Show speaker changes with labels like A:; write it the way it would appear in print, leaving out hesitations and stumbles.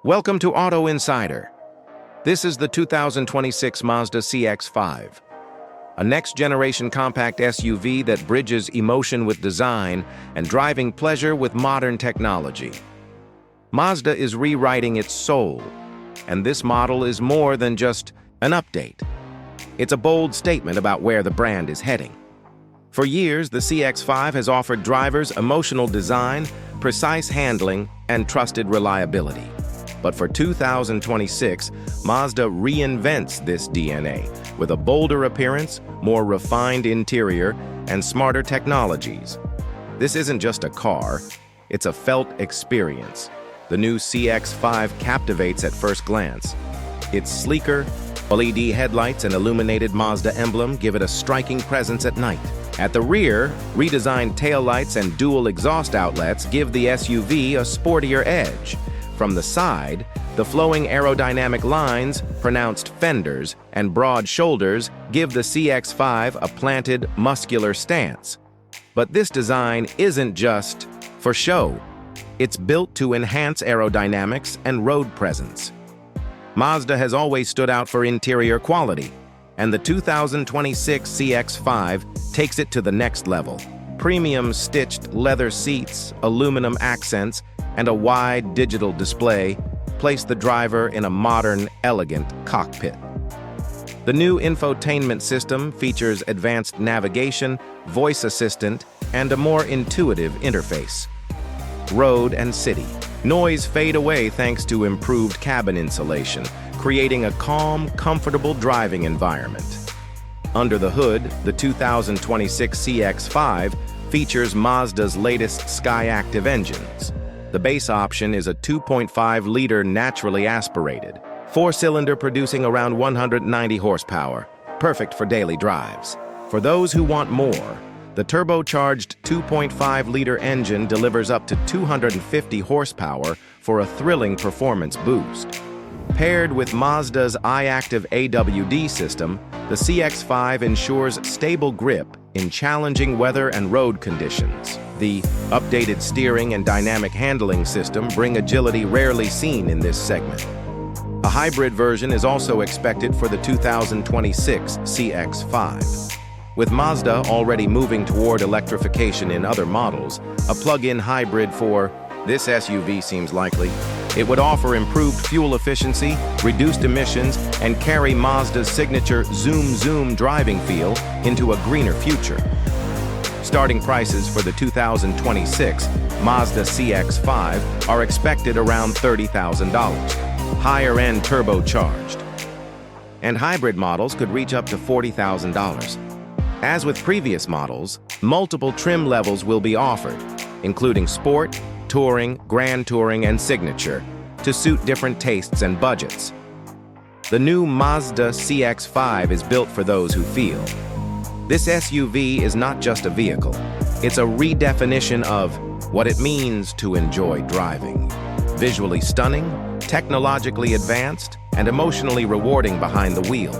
A: Welcome to Auto Insider. This is the 2026 Mazda CX-5, a next-generation compact SUV that bridges emotion with design and driving pleasure with modern technology. Mazda is rewriting its soul, and this model is more than just an update. It's a bold statement about where the brand is heading. For years, the CX-5 has offered drivers emotional design, precise handling, and trusted reliability. But for 2026, Mazda reinvents this DNA with a bolder appearance, more refined interior, and smarter technologies. This isn't just a car, it's a felt experience. The new CX-5 captivates at first glance. Its sleeker, LED headlights and illuminated Mazda emblem give it a striking presence at night. At the rear, redesigned taillights and dual exhaust outlets give the SUV a sportier edge. From the side, the flowing aerodynamic lines, pronounced fenders, and broad shoulders give the CX-5 a planted, muscular stance. But this design isn't just for show. It's built to enhance aerodynamics and road presence. Mazda has always stood out for interior quality, and the 2026 CX-5 takes it to the next level. Premium stitched leather seats, aluminum accents, and a wide digital display place the driver in a modern, elegant cockpit. The new infotainment system features advanced navigation, voice assistant, and a more intuitive interface. Road and city. Noise fade away thanks to improved cabin insulation, creating a calm, comfortable driving environment. Under the hood, the 2026 CX-5 features Mazda's latest Skyactiv engines. The base option is a 2.5-liter naturally aspirated, four-cylinder producing around 190 horsepower, perfect for daily drives. For those who want more, the turbocharged 2.5-liter engine delivers up to 250 horsepower for a thrilling performance boost. Paired with Mazda's iActive AWD system, the CX-5 ensures stable grip in challenging weather and road conditions. The updated steering and dynamic handling system bring agility rarely seen in this segment. A hybrid version is also expected for the 2026 CX-5. With Mazda already moving toward electrification in other models, a plug-in hybrid for this SUV seems likely. It would offer improved fuel efficiency, reduced emissions, and carry Mazda's signature zoom driving feel into a greener future. Starting prices for the 2026 Mazda CX-5 are expected around $30,000, higher-end turbocharged. And hybrid models could reach up to $40,000. As with previous models, multiple trim levels will be offered, including Sport, Touring, Grand Touring, and Signature, to suit different tastes and budgets. The new Mazda CX-5 is built for those who feel. This SUV is not just a vehicle, it's a redefinition of what it means to enjoy driving. Visually stunning, technologically advanced, and emotionally rewarding behind the wheel.